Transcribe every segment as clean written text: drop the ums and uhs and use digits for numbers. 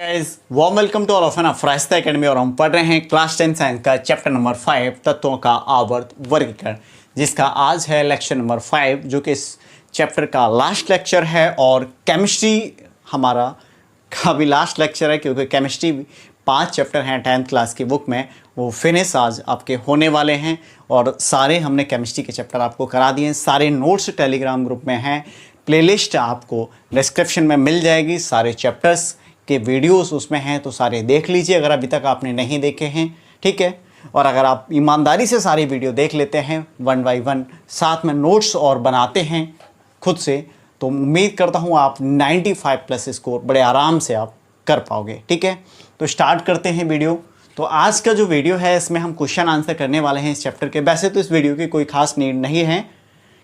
Guys warm welcome to all of an Farasta Academy. और हम पढ़ रहे हैं क्लास 10 साइंस का चैप्टर नंबर 5 तत्वों का आवर्त वर्गीकरण, जिसका आज है लेक्चर नंबर 5, जो कि इस चैप्टर का लास्ट लेक्चर है। और केमिस्ट्री हमारा का भी लास्ट लेक्चर है, क्योंकि केमिस्ट्री 5 चैप्टर हैं 10th क्लास की बुक में, वो फिनिश आज आपके होने वाले हैं। और सारे हमने केमिस्ट्री के चैप्टर आपको करा दिए हैं। सारे नोट्स टेलीग्राम ग्रुप में हैं, प्लेलिस्ट आपको डिस्क्रिप्शन में मिल जाएगी, सारे चैप्टर्स के वीडियोस उसमें हैं, तो सारे देख लीजिए अगर अभी तक आपने नहीं देखे हैं, ठीक है। और अगर आप ईमानदारी से सारी वीडियो देख लेते हैं 1 बाय 1, साथ में नोट्स और बनाते हैं खुद से, तो उम्मीद करता हूँ आप 95 प्लस स्कोर बड़े आराम से आप कर पाओगे, ठीक है। तो स्टार्ट करते हैं वीडियो। तो आज का जो वीडियो है इसमें हम क्वेश्चन आंसर करने वाले हैं इस चैप्टर के। वैसे तो इस वीडियो की कोई खास नीड नहीं है,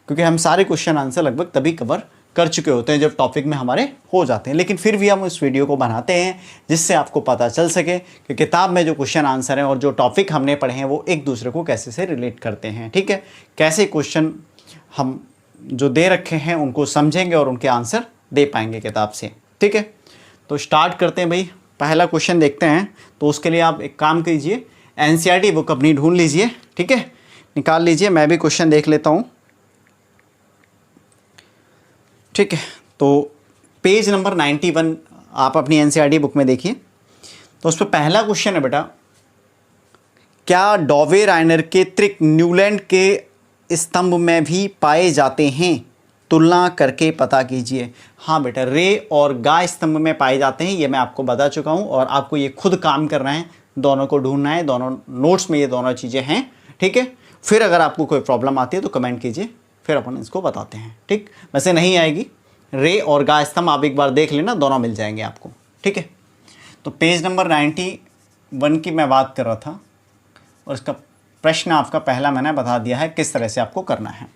क्योंकि हम सारे क्वेश्चन आंसर लगभग तभी कवर कर चुके होते हैं जब टॉपिक में हमारे हो जाते हैं। लेकिन फिर भी हम इस वीडियो को बनाते हैं जिससे आपको पता चल सके कि किताब में जो क्वेश्चन आंसर हैं और जो टॉपिक हमने पढ़े हैं वो एक दूसरे को कैसे से रिलेट करते हैं, ठीक है। कैसे क्वेश्चन हम जो दे रखे हैं उनको समझेंगे और उनके आंसर दे पाएंगे किताब से, ठीक है। तो स्टार्ट करते हैं भाई, पहला क्वेश्चन देखते हैं। तो उसके लिए आप एक काम कीजिए, NCERT बुक अपनी ढूंढ लीजिए, ठीक है, निकाल लीजिए। मैं भी क्वेश्चन देख लेता हूँ, ठीक है। तो पेज नंबर 91 आप अपनी NCERT बुक में देखिए। तो उस पर पहला क्वेश्चन है बेटा, क्या डॉवे राइनर के त्रिक न्यूलैंड के स्तंभ में भी पाए जाते हैं? तुलना करके पता कीजिए। हाँ बेटा, रे और गा स्तंभ में पाए जाते हैं, ये मैं आपको बता चुका हूँ। और आपको ये खुद काम करना है, दोनों को ढूंढना है, दोनों नोट्स में ये दोनों चीज़ें हैं, ठीक है। फिर अगर आपको कोई प्रॉब्लम आती है तो कमेंट कीजिए, फिर अपन इसको बताते हैं, ठीक। वैसे नहीं आएगी, रे और गा स्तंभ आप एक बार देख लेना, दोनों मिल जाएंगे आपको, ठीक है। तो पेज नंबर 91 की मैं बात कर रहा था, और इसका प्रश्न आपका पहला मैंने बता दिया है किस तरह से आपको करना है,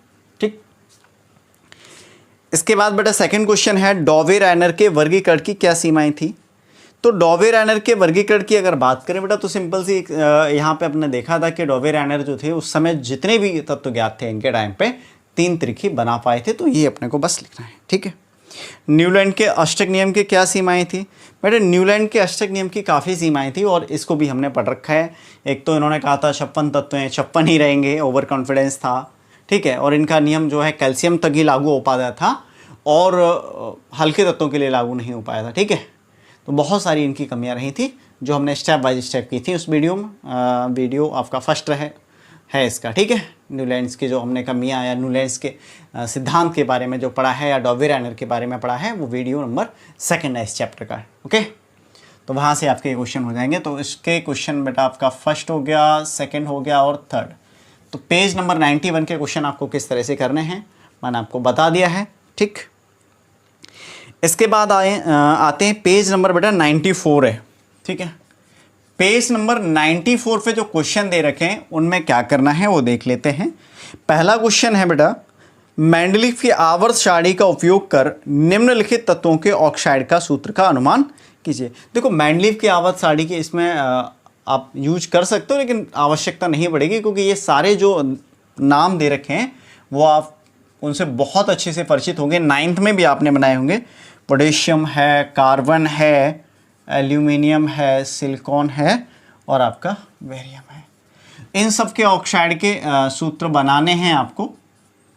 ठीक। इसके बाद बेटा सेकंड क्वेश्चन है, डॉवे राइनर के वर्गीकरण की क्या सीमाएं थी? तो डॉवे राइनर के वर्गीकरण की अगर बात करें बेटा, तो सिंपल सी यहाँ पे अपने देखा था कि डॉवे राइनर जो थे उस समय जितने भी तत्व ज्ञात थे इनके टाइम पे 3 त्रिक ही बना पाए थे। तो ये अपने को बस लिखना है, ठीक है। न्यूलैंड के अष्टक नियम की क्या सीमाएं थी? बेटा न्यूलैंड के अष्टक नियम की काफ़ी सीमाएं थी, और इसको भी हमने पढ़ रखा है। एक तो इन्होंने कहा था 56 तत्व हैं, 56 ही रहेंगे, ओवर कॉन्फिडेंस था, ठीक है। और इनका नियम जो है कैल्शियम तक ही लागू हो पाया था, और हल्के तत्वों के लिए लागू नहीं हो पाया था, ठीक है। तो बहुत सारी इनकी कमियां रही थी जो हमने स्टेप बाय स्टेप की थी उस वीडियो में। वीडियो आपका फर्स्ट है इसका, ठीक है। न्यूलैंड्स की जो हमने कमियां या न्यूलैंड्स के सिद्धांत के बारे में जो पढ़ा है, या डॉवे राइनर के बारे में पढ़ा है, वो वीडियो नंबर 2 है इस चैप्टर का, ओके। तो वहाँ से आपके क्वेश्चन हो जाएंगे। तो इसके क्वेश्चन बेटा आपका फर्स्ट हो गया, सेकंड हो गया और थर्ड। तो पेज नंबर 91 के क्वेश्चन आपको किस तरह से करने हैं मैंने आपको बता दिया है, ठीक। इसके बाद आते हैं पेज नंबर बेटा 94 है, ठीक है। पेज नंबर 94 पे जो क्वेश्चन दे रखे हैं उनमें क्या करना है वो देख लेते हैं। पहला क्वेश्चन है बेटा, मेंडलीफ की आवर्त सारणी का उपयोग कर निम्नलिखित तत्वों के ऑक्साइड का सूत्र का अनुमान कीजिए। देखो मेंडलीफ की आवर्त सारणी के इसमें आप यूज कर सकते हो, लेकिन आवश्यकता नहीं पड़ेगी, क्योंकि ये सारे जो नाम दे रखे हैं वो आप उनसे बहुत अच्छे से परिचित होंगे। 9th में भी आपने बनाए होंगे। पोटेशियम है, कार्बन है, एल्यूमिनियम है, सिलिकॉन है, और आपका बेरियम है। इन सब के ऑक्साइड के सूत्र बनाने हैं आपको,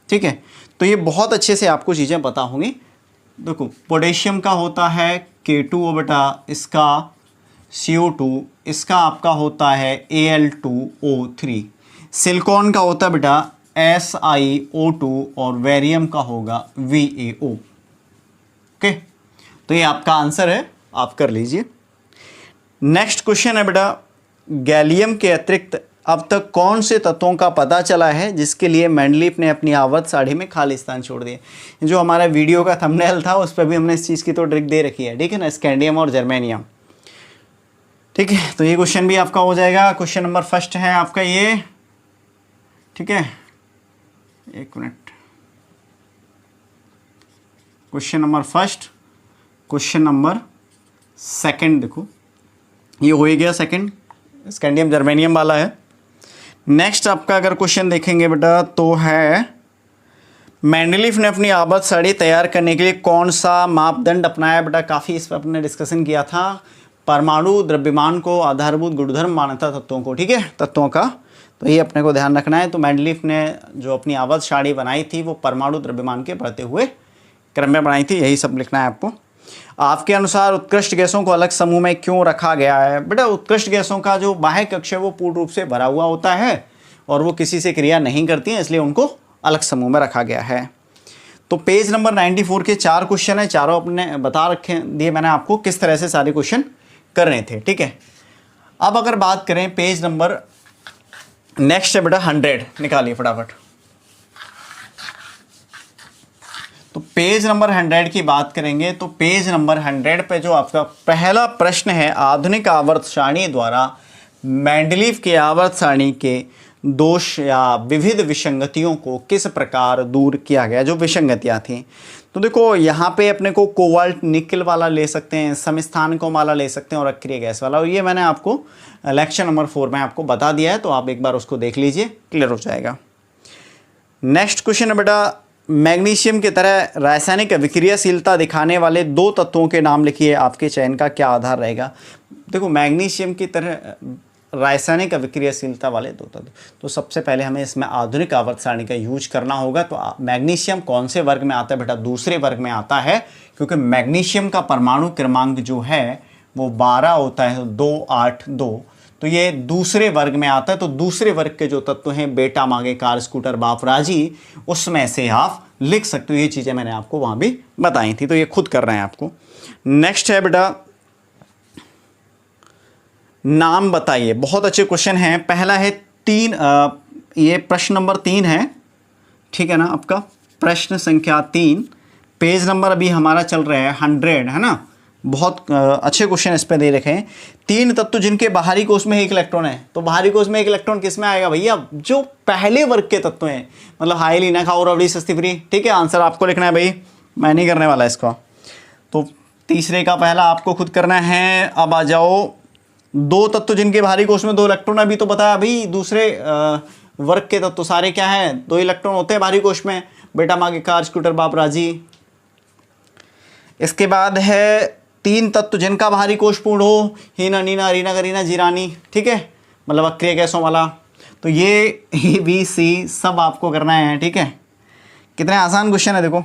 ठीक है। तो ये बहुत अच्छे से आपको चीज़ें पता होंगी। देखो पोटेशियम का होता है K2O बेटा, इसका CO2, इसका आपका होता है Al2O3। सिलिकॉन का होता है बेटा SiO2, और बेरियम का होगा VaO, ओके। तो ये आपका आंसर है, आप कर लीजिए। नेक्स्ट क्वेश्चन है बेटा, गैलियम के अतिरिक्त अब तक कौन से तत्वों का पता चला है जिसके लिए मेंडलीफ ने अपनी आवर्त सारणी में खाली स्थान छोड़ दिए? जो हमारा वीडियो का थंबनेल था उस पर भी हमने इस चीज़ की तो ट्रिक दे रखी है, ठीक है ना, स्कैंडियम और जर्मेनियम, ठीक है। तो ये क्वेश्चन भी आपका हो जाएगा। क्वेश्चन नंबर फर्स्ट है आपका ये, ठीक है। एक minute, question number first, question number second देखो, ये हो ही गया सेकंड, स्कैंडियम जर्मेनियम वाला है। नेक्स्ट आपका अगर क्वेश्चन देखेंगे बेटा तो है, मेंडलीफ ने अपनी आवर्त सारणी तैयार करने के लिए कौन सा मापदंड अपनाया? बेटा काफ़ी इस पर अपने डिस्कशन किया था। परमाणु द्रव्यमान को आधारभूत गुणधर्म मानता तत्वों को, ठीक है, तत्वों का। तो ये अपने को ध्यान रखना है। तो मेंडलीफ ने जो अपनी आवर्त सारणी बनाई थी वो परमाणु द्रव्यमान के बढ़ते हुए क्रम में बनाई थी, यही सब लिखना है आपको। आपके अनुसार उत्कृष्ट गैसों को अलग समूह में क्यों रखा गया है? बेटा उत्कृष्ट गैसों का जो बाह्य कक्ष है वो पूर्ण रूप से भरा हुआ होता है और वो किसी से क्रिया नहीं करती हैं, इसलिए उनको अलग समूह में रखा गया है। तो पेज नंबर 94 के 4 क्वेश्चन है, चारों अपने बता रखे दिए मैंने आपको किस तरह से सारे क्वेश्चन करने थे, ठीक है। अब अगर बात करें पेज नंबर नेक्स्ट है बेटा 100, निकालिए फटाफट। तो पेज नंबर 100 की बात करेंगे तो पेज नंबर 100 पे जो आपका पहला प्रश्न है, आधुनिक आवर्त सारणी द्वारा मेंडलीफ की आवर्त सारणी के दोष या विविध विसंगतियों को किस प्रकार दूर किया गया, जो विसंगतियां थी। तो देखो यहाँ पे अपने को कोबाल्ट निकल वाला ले सकते हैं, समस्थानिकों वाला ले सकते हैं और अक्रिय गैस वाला, और ये मैंने आपको लेक्चर नंबर 4 में आपको बता दिया है, तो आप एक बार उसको देख लीजिए, क्लियर हो जाएगा। नेक्स्ट क्वेश्चन है बेटा, मैग्नीशियम की तरह रासायनिक अभिक्रियाशीलता दिखाने वाले 2 तत्वों के नाम लिखिए, आपके चयन का क्या आधार रहेगा। देखो मैग्नीशियम की तरह रासायनिक अभिक्रियाशीलता वाले 2 तत्व, तो सबसे पहले हमें इसमें आधुनिक आवर्त सारणी का यूज करना होगा। तो मैग्नीशियम कौन से वर्ग में आता है बेटा? दूसरे वर्ग में आता है, क्योंकि मैग्नीशियम का परमाणु क्रमांक जो है वो 12 होता है, 282, तो ये दूसरे वर्ग में आता है। तो दूसरे वर्ग के जो तत्व हैं बेटा, मागे, कार, स्कूटर, बाप, राजी, उसमें से आप लिख सकते हो। ये चीज़ें मैंने आपको वहाँ भी बताई थी, तो ये खुद कर रहे हैं आपको। नेक्स्ट है बेटा, नाम बताइए। बहुत अच्छे क्वेश्चन हैं। पहला है 3, ये प्रश्न नंबर 3 है, ठीक है ना, आपका प्रश्न संख्या 3, पेज नंबर अभी हमारा चल रहा है 100, है ना। बहुत अच्छे क्वेश्चन इस पे दे रखे हैं। 3 तत्व जिनके बाहरी कोश में 1 इलेक्ट्रॉन है, तो बाहरी कोश में 1 इलेक्ट्रॉन किस में आएगा भैया? जो पहले वर्ग के तत्व हैं, मतलब हाई, लीना, खाओ, रबड़ी, सस्ती, फ्री, ठीक है। आंसर आपको लिखना है भाई, मैं नहीं करने वाला इसका। तो तीसरे का पहला आपको खुद करना है। अब आ जाओ 2 तत्व जिनके बाहरी कोश में 2 इलेक्ट्रॉन, अभी तो बताया भाई दूसरे वर्ग के तत्व सारे क्या है, 2 इलेक्ट्रॉन होते हैं बाहरी कोश में, बेटा, मागे, कार, स्कूटर, बाप, राजी। इसके बाद है 3 तत्व जिनका बाहरी कोश पूर्ण हो, हीना, नीना, रीना, करीना, जीरानी, ठीक है, मतलब अक्रिय गैसों वाला। तो ये ABC सब आपको करना है, ठीक है। कितने आसान क्वेश्चन है देखो।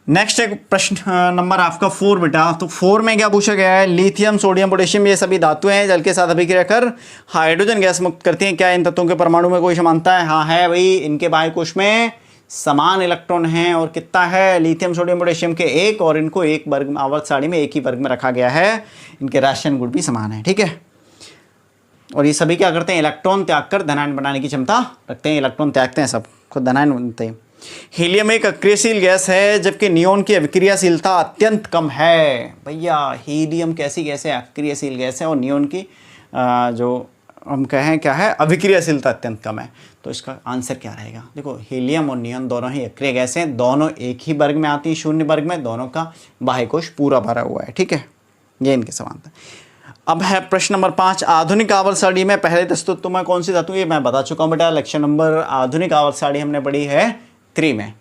नेक्स्ट एक प्रश्न नंबर आपका 4 बेटा। तो 4 में क्या पूछा गया है? लिथियम, सोडियम, पोटेशियम ये सभी धातुएं हैं, जल के साथ अभिक्रिया कर हाइड्रोजन गैस मुक्त करती हैं। क्या इन तत्वों के परमाणु में कोई समानता है? हाँ है भाई, इनके बाह्य कोश में समान इलेक्ट्रॉन हैं। और कितना है? लिथियम, सोडियम, पोटेशियम के 1, और इनको एक वर्ग आवर्त सारणी में एक ही वर्ग में रखा गया है। इनके रासायन गुण भी समान है, ठीक है। और ये सभी क्या करते हैं? इलेक्ट्रॉन त्याग कर धनायन बनाने की क्षमता रखते हैं। इलेक्ट्रॉन त्यागते हैं सब, खुद धनायन बनते हैं। हीलियम एक अक्रियशील गैस है, जबकि नियोन की अभिक्रियाशीलता अत्यंत कम है। भैया हीलियम कैसी गैस है? अक्रियशील गैस है, और नियोन की जो हम कहें क्या है, अभिक्रियाशीलता अत्यंत कम है। तो इसका आंसर क्या रहेगा? देखो हीलियम और नियोन दोनों ही अक्रिय गैस हैं, दोनों एक ही वर्ग में आती हैं, शून्य वर्ग में, दोनों का बाह्य कोश पूरा भरा हुआ है, ठीक है। ये इनके समानता। अब है प्रश्न नंबर 5, आधुनिक आवर्त सारणी में पहले तत्व में कौन सी धातु? ये मैं बता चुका हूँ बेटा, लेक्चर नंबर आधुनिक आवर्त सारणी हमने पढ़ी है 3 में,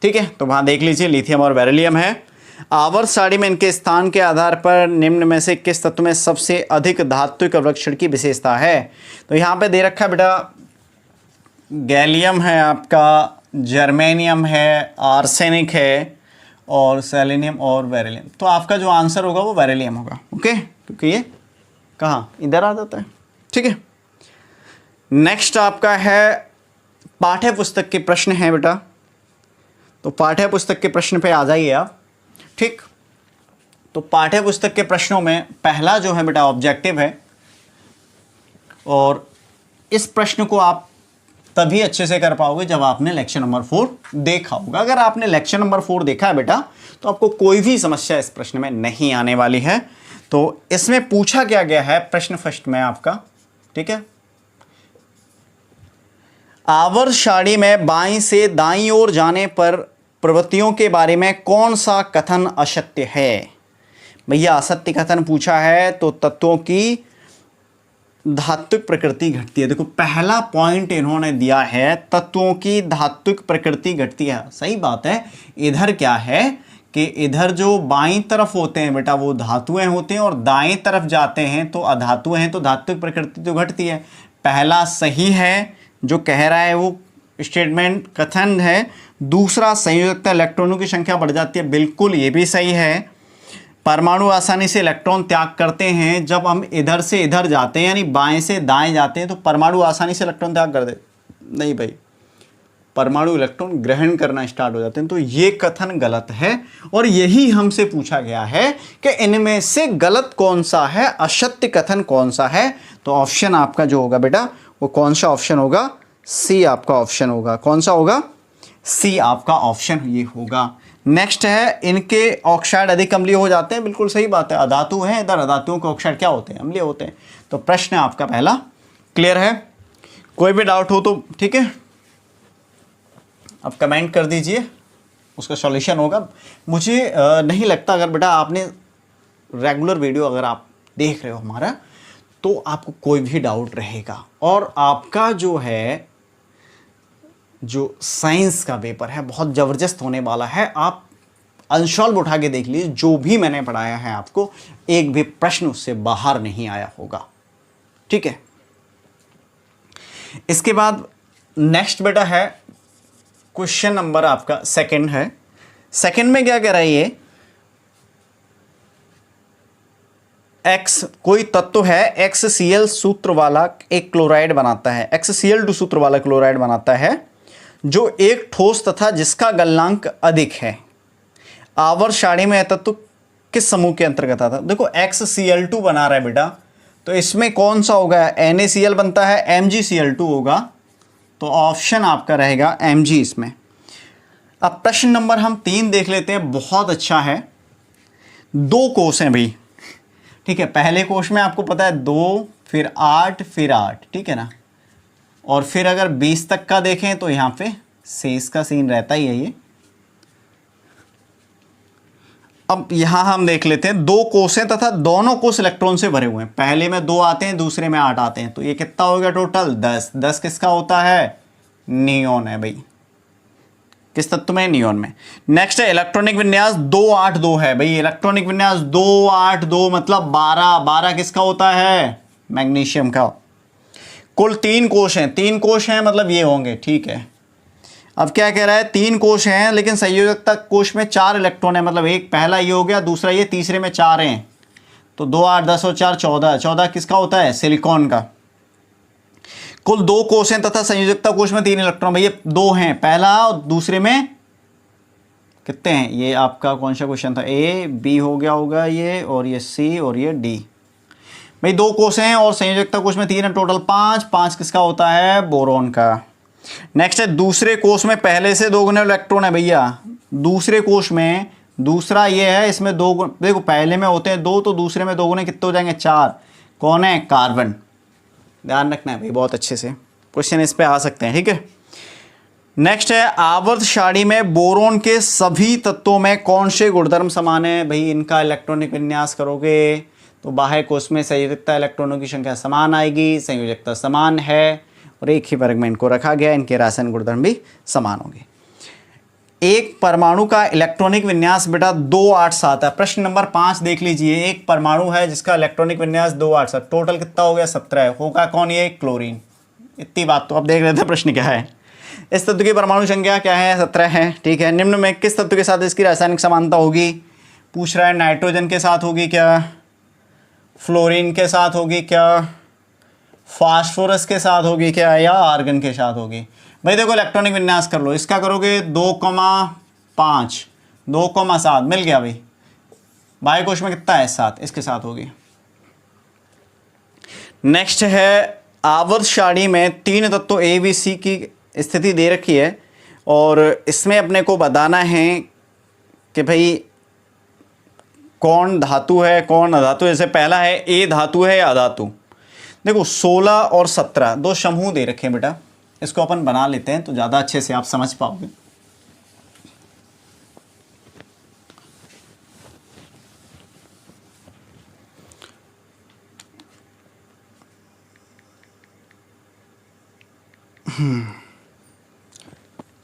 ठीक है। तो वहाँ देख लीजिए, लिथियम और बेरिलियम है। आवर्त सारणी में इनके स्थान के आधार पर निम्न में से किस तत्व में सबसे अधिक धात्विक अवरक्षण की विशेषता है? तो यहाँ पे दे रखा है बेटा, गैलियम है आपका, जर्मेनियम है, आर्सेनिक है, और सेलेनियम और बेरिलियम। तो आपका जो आंसर होगा वो बेरिलियम होगा, ओके, क्योंकि ये कहाँ इधर आ जाता है, ठीक है। नेक्स्ट आपका है पाठ्य पुस्तक के प्रश्न हैं बेटा। तो पाठ्य पुस्तक के प्रश्न पे आ जाइए आप, ठीक। तो पाठ्य पुस्तक के प्रश्नों में पहला जो है बेटा ऑब्जेक्टिव है, और इस प्रश्न को आप तभी अच्छे से कर पाओगे जब आपने लेक्चर नंबर 4 देखा होगा। अगर आपने लेक्चर नंबर 4 देखा है बेटा, तो आपको कोई भी समस्या इस प्रश्न में नहीं आने वाली है। तो इसमें पूछा क्या गया है प्रश्न फर्स्ट में आपका, ठीक है। आवर्त सारणी में बाईं से दाईं ओर जाने पर प्रवृत्तियों के बारे में कौन सा कथन असत्य है? भैया असत्य कथन पूछा है, तो तत्वों की धात्विक प्रकृति घटती है। देखो पहला पॉइंट इन्होंने दिया है, तत्वों की धात्विक प्रकृति घटती है। सही बात है। इधर क्या है कि इधर जो बाईं तरफ होते हैं बेटा वो धातुएं होती हैं और दाएं तरफ जाते हैं तो अधातुएं हैं, तो धात्विक प्रकृति तो घटती है। पहला सही है जो कह रहा है वो स्टेटमेंट कथन है। दूसरा संयोजकता इलेक्ट्रॉनों की संख्या बढ़ जाती है, बिल्कुल ये भी सही है। परमाणु आसानी से इलेक्ट्रॉन त्याग करते हैं जब हम इधर से इधर जाते हैं, यानी बाएं से दाएं जाते हैं तो परमाणु आसानी से इलेक्ट्रॉन त्याग कर दे, नहीं भाई, परमाणु इलेक्ट्रॉन ग्रहण करना स्टार्ट हो जाते हैं। तो ये कथन गलत है और यही हमसे पूछा गया है कि इनमें से गलत कौन सा है, असत्य कथन कौन सा है। तो ऑप्शन आपका जो होगा बेटा वो कौन सा ऑप्शन होगा, सी आपका ऑप्शन होगा। कौन सा होगा, सी आपका ऑप्शन ये होगा। नेक्स्ट है, इनके ऑक्साइड अधिक अम्लीय हो जाते हैं, बिल्कुल सही बात है, अधातु हैं, इधर अधातुओं के ऑक्साइड क्या होते हैं, अम्लीय होते हैं। तो प्रश्न आपका पहला क्लियर है। कोई भी डाउट हो तो ठीक है अब कमेंट कर दीजिए, उसका सॉल्यूशन होगा। मुझे नहीं लगता, अगर बेटा आपने रेगुलर वीडियो अगर आप देख रहे हो हमारा, तो आपको कोई भी डाउट रहेगा। और आपका जो है जो साइंस का पेपर है बहुत ज़बरदस्त होने वाला है। आप अनसॉल्व उठा के देख लीजिए, जो भी मैंने पढ़ाया है आपको एक भी प्रश्न उससे बाहर नहीं आया होगा, ठीक है। इसके बाद नेक्स्ट बेटा है क्वेश्चन नंबर आपका सेकंड है। सेकंड में क्या कह रहा है ये, एक्स कोई तत्व है XCl सूत्र वाला एक क्लोराइड बनाता है, XCl2 सूत्र वाला क्लोराइड बनाता है जो एक ठोस तथा जिसका गलनांक अधिक है। आवर्त सारणी में यह तत्व किस समूह के अंतर्गत आता है। देखो XCl2 बना रहा है बेटा, तो इसमें कौन सा होगा, NaCl बनता है, MgCl2 होगा, तो ऑप्शन आपका रहेगा Mg इसमें। अब प्रश्न नंबर हम 3 देख लेते हैं, बहुत अच्छा है। 2 कोष हैं भाई, ठीक है। पहले कोष में आपको पता है 2 फिर 8 फिर 8, ठीक है ना। और फिर अगर 20 तक का देखें तो यहाँ पे शेष का सीन रहता ही है ये। अब यहाँ हम देख लेते हैं 2 कोष हैं तथा दोनों कोष इलेक्ट्रॉन से भरे हुए हैं। पहले में 2 आते हैं, दूसरे में 8 आते हैं, तो ये कितना हो गया टोटल 10। 10 किसका होता है, नियोन है भाई, किस तत्व में, नियोन में। नेक्स्ट है इलेक्ट्रॉनिक विन्यास 282 है भाई, इलेक्ट्रॉनिक विन्यास 282 मतलब 12। 12 किसका होता है, मैग्नीशियम का। कुल 3 कोष हैं, 3 कोष हैं मतलब ये होंगे, ठीक है। अब क्या कह रहा है, 3 कोष हैं लेकिन संयोजकता कोष में 4 इलेक्ट्रॉन है, मतलब एक पहला ये हो गया, दूसरा ये, तीसरे में 4 हैं, तो 2 8 10 और 4 14। 14 किसका होता है, सिलिकॉन का। कुल 2 कोष हैं तथा संयोजकता कोष में 3 इलेक्ट्रॉन, भैया 2 हैं, पहला और दूसरे में कितने हैं। ये आपका कौन सा क्वेश्चन था, A B हो गया होगा ये, और ये C और ये D। भाई 2 कोष हैं और संयोजकता कोष में 3 है, टोटल 5। 5 किसका होता है, बोरोन का। नेक्स्ट है दूसरे कोष में पहले से 2 गुना इलेक्ट्रॉन है भैया, दूसरे कोष में दूसरा ये है, इसमें 2 गुना, देखो पहले में होते हैं 2 तो दूसरे में 2 गुने कितने हो जाएंगे, 4। कौन है, कार्बन। ध्यान रखना है भाई बहुत अच्छे से, क्वेश्चन इस पे आ सकते हैं, ठीक है। नेक्स्ट है आवर्त सारणी में बोरोन के सभी तत्वों में कौन से गुणधर्म समान है। भाई इनका इलेक्ट्रॉनिक विन्यास करोगे तो बाह्य कोष में संयोजकता इलेक्ट्रॉनों की संख्या समान आएगी, संयोजकता समान है और एक ही वर्ग में इनको रखा गया, इनके रासायनिक गुणधर्म भी समान होंगे। एक परमाणु का इलेक्ट्रॉनिक विन्यास बेटा 287 है। प्रश्न नंबर 5 देख लीजिए, एक परमाणु है जिसका इलेक्ट्रॉनिक विन्यास 287, टोटल कितना हो गया, 17 होगा। कौन, ये क्लोरीन। इतनी बात तो अब देख लेते हैं प्रश्न क्या है। इस तत्व की परमाणु संख्या क्या है, 17 है, ठीक है। निम्न में किस तत्व के साथ इसकी रासायनिक समानता होगी, पूछ रहा है। नाइट्रोजन के साथ होगी क्या, फ्लोरीन के साथ होगी क्या, फास्फोरस के साथ होगी क्या, या आर्गन के साथ होगी। भाई देखो इलेक्ट्रॉनिक विन्यास कर लो, इसका करोगे 2,5 2,7 मिल गया भाई। बाह्य कोश में कितना है, 7, इसके साथ होगी। नेक्स्ट है आवर्त सारणी में 3 तत्व A B C की स्थिति दे रखी है और इसमें अपने को बताना है कि भाई कौन धातु है कौन अधातु। जैसे पहला है A धातु है या अधातु। देखो 16 और 17 2 समूह दे रखे हैं बेटा, इसको अपन बना लेते हैं तो ज़्यादा अच्छे से आप समझ पाओगे।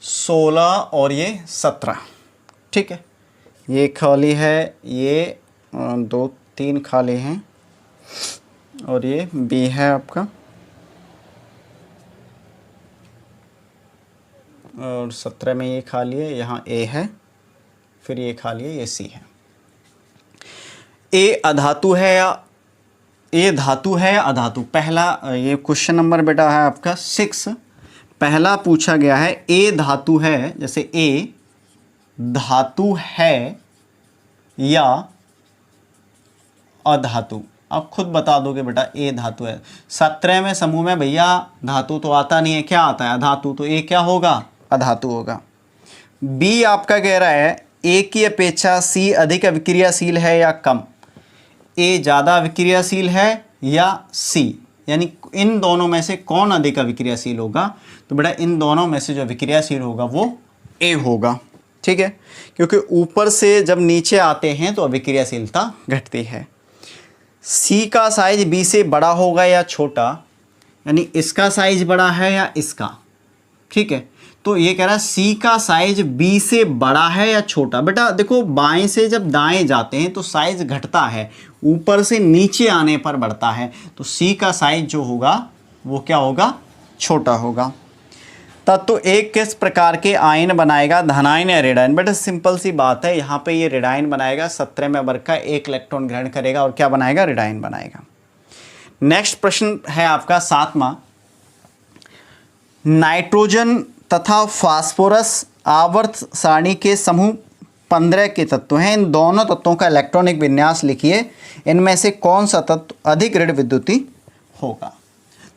सोलह और ये 17, ठीक है। ये खाली है, ये 2-3 खाली हैं, और ये बी है आपका, और 17 में ये खाली है, यहाँ ए है, फिर ये खाली है, ये सी है। ए अधातु है या ए धातु है या अधातु? पहला ये क्वेश्चन नंबर बेटा है आपका 6। पहला पूछा गया है ए धातु है, जैसे ए धातु है या अधातु। आप खुद बता दोगे बेटा ए धातु है। 17वें समूह में भैया धातु तो आता नहीं है, क्या आता है? अधातु। तो ए क्या होगा? अधातु होगा। बी आपका कह रहा है ए की अपेक्षा सी अधिक अभिक्रियाशील है या कम? ए ज़्यादा अभिक्रियाशील है या सी, यानी इन दोनों में से कौन अधिक अभिक्रियाशील होगा? तो बेटा इन दोनों में से जो अभिक्रियाशील होगा वो ए होगा, ठीक है, क्योंकि ऊपर से जब नीचे आते हैं तो अभिक्रियाशीलता घटती है। सी का साइज बी से बड़ा होगा या छोटा, यानी इसका साइज बड़ा है या इसका, ठीक है। तो ये कह रहा है सी का साइज बी से बड़ा है या छोटा। बेटा देखो बाएं से जब दाएं जाते हैं तो साइज घटता है, ऊपर से नीचे आने पर बढ़ता है, तो सी का साइज जो होगा वो क्या होगा? छोटा होगा। तत्व एक किस प्रकार के आयन बनाएगा, धनायन या ऋणायन? बेटा सिंपल सी बात है, यहाँ पे ये ऋणायन बनाएगा, 17वें वर्ग का 1 इलेक्ट्रॉन ग्रहण करेगा और क्या बनाएगा? ऋणायन बनाएगा। नेक्स्ट प्रश्न है आपका 7वां। नाइट्रोजन तथा फास्फोरस आवर्त सारणी के समूह 15 के तत्व हैं। इन दोनों तत्वों का इलेक्ट्रॉनिक विन्यास लिखिए। इनमें से कौन सा तत्व अधिक ऋण विद्युती होगा?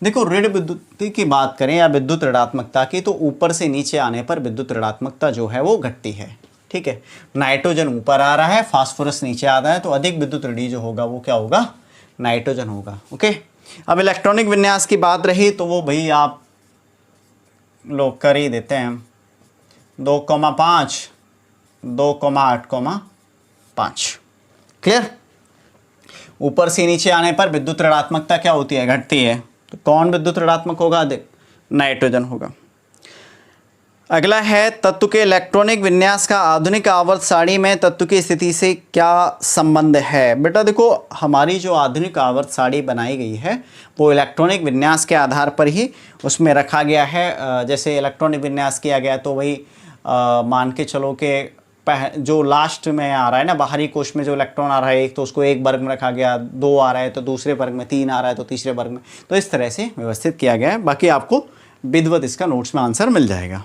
देखो ऋण विद्युती की बात करें या विद्युत ऋणात्मकता की, तो ऊपर से नीचे आने पर विद्युत ऋणात्मकता जो है वो घटती है, ठीक है। नाइट्रोजन ऊपर आ रहा है, फास्फोरस नीचे आ रहा है, तो अधिक विद्युत ऋणी जो होगा वो क्या होगा? नाइट्रोजन होगा, ओके। अब इलेक्ट्रॉनिक विन्यास की बात रही तो वो भाई आप लोग कर ही देते हैं, 2,5, 2,8,5। क्लियर? ऊपर से नीचे आने पर विद्युत ऋणात्मकता क्या होती है? घटती है। तो कौन विद्युत ऋणात्मक होगा? अधिक नाइट्रोजन होगा। अगला है तत्व के इलेक्ट्रॉनिक विन्यास का आधुनिक आवर्त सारणी में तत्व की स्थिति से क्या संबंध है? बेटा देखो हमारी जो आधुनिक आवर्त सारणी बनाई गई है वो इलेक्ट्रॉनिक विन्यास के आधार पर ही उसमें रखा गया है। जैसे इलेक्ट्रॉनिक विन्यास किया गया तो वही मान के चलो कि जो लास्ट में आ रहा है ना, बाहरी कोश में जो इलेक्ट्रॉन आ रहा है एक, तो उसको एक वर्ग में रखा गया, 2 आ रहा है तो दूसरे वर्ग में, 3 आ रहा है तो तीसरे वर्ग में, तो इस तरह से व्यवस्थित किया गया है। बाकी आपको विधिवत इसका नोट्स में आंसर मिल जाएगा।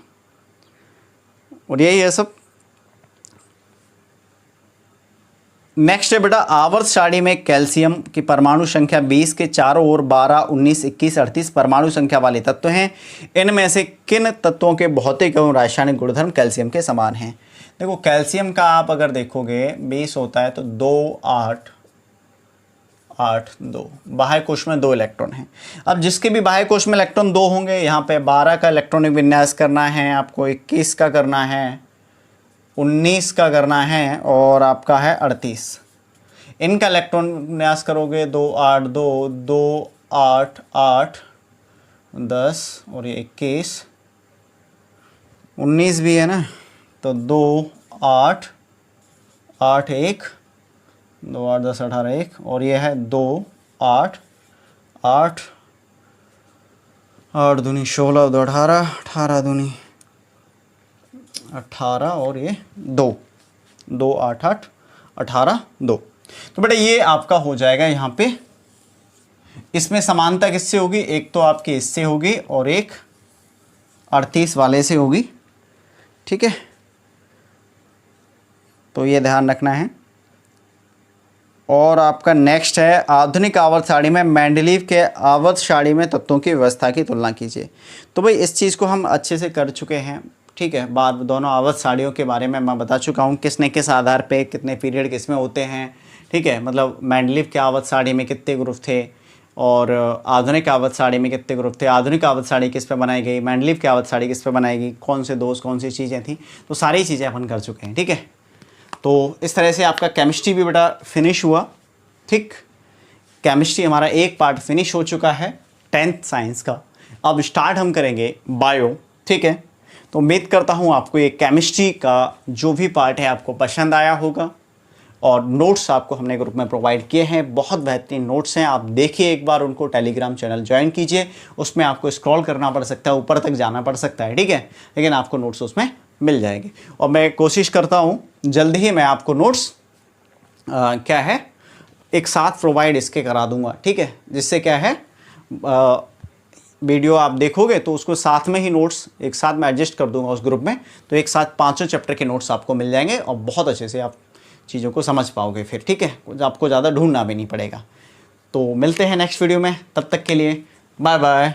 और यही है सब। नेक्स्ट है बेटा आवर्त सारणी में कैल्शियम की परमाणु संख्या 20 के चारों ओर 12, 19, 21, 38 परमाणु संख्या वाले तत्व हैं। इनमें से किन तत्वों के भौतिक एवं रासायनिक गुणधर्म कैल्शियम के समान हैं? देखो कैल्शियम का आप अगर देखोगे 20 होता है तो 2, 8, 8, 2, बाह्य कोश में 2 इलेक्ट्रॉन हैं। अब जिसके भी बाह्य कोश में इलेक्ट्रॉन 2 होंगे, यहाँ पे 12 का इलेक्ट्रॉनिक विन्यास करना है आपको, 21 का करना है, 19 का करना है और आपका है 38। इनका इलेक्ट्रॉन विन्यास करोगे 2, 8, 2, 2, 8, 8, 10 और ये 21, 19 भी है ना, तो 2, 8, 8, 1, 2, 8, 10, 18, 1 और ये है 2, 8, 8, 8 दूनी 16, 2 18, 18 दूनी 18 और ये 2, 2, 8, 8, 18, 2। तो बेटा ये आपका हो जाएगा यहाँ पे। इसमें समानता किससे होगी? एक तो आपकी इससे होगी और एक 38 वाले से होगी, ठीक है। तो ये ध्यान रखना है। और आपका नेक्स्ट है आधुनिक आवर्त सारणी में मेंडलीव के आवर्त सारणी में तत्वों की व्यवस्था की तुलना कीजिए। तो भाई इस चीज़ को हम अच्छे से कर चुके हैं, ठीक है। बाद दोनों आवर्त सारणियों के बारे में मैं बता चुका हूँ, किसने किस आधार पे कितने पीरियड किसमें होते हैं, ठीक है। मतलब मेंडलीव के आवर्त सारणी में कितने ग्रुप थे और आधुनिक आवर्त सारणी में कितने ग्रुप थे, आधुनिक आवर्त सारणी किस पे बनाई गई, मेंडलीव की आवर्त सारणी किस पे बनाई गई, कौन से दोष कौन सी चीज़ें थी, तो सारी चीज़ें अपन कर चुके हैं, ठीक है। तो इस तरह से आपका केमिस्ट्री भी बेटा फिनिश हुआ, ठीक। केमिस्ट्री हमारा एक पार्ट फिनिश हो चुका है 10th साइंस का। अब स्टार्ट हम करेंगे बायो, ठीक है। तो उम्मीद करता हूँ आपको ये केमिस्ट्री का जो भी पार्ट है आपको पसंद आया होगा, और नोट्स आपको हमने ग्रुप में प्रोवाइड किए हैं, बहुत बेहतरीन नोट्स हैं। आप देखिए एक बार उनको, टेलीग्राम चैनल ज्वाइन कीजिए, उसमें आपको स्क्रॉल करना पड़ सकता है, ऊपर तक जाना पड़ सकता है, ठीक है, लेकिन आपको नोट्स उसमें मिल जाएंगे। और मैं कोशिश करता हूँ जल्द ही मैं आपको नोट्स क्या है एक साथ प्रोवाइड इसके करा दूंगा, ठीक है, जिससे क्या है वीडियो आप देखोगे तो उसको साथ में ही नोट्स एक साथ मैं एडजस्ट कर दूंगा उस ग्रुप में, तो एक साथ 5 चैप्टर के नोट्स आपको मिल जाएंगे और बहुत अच्छे से आप चीज़ों को समझ पाओगे फिर, ठीक है, आपको ज़्यादा ढूंढना भी नहीं पड़ेगा। तो मिलते हैं नेक्स्ट वीडियो में, तब तक के लिए बाय बाय।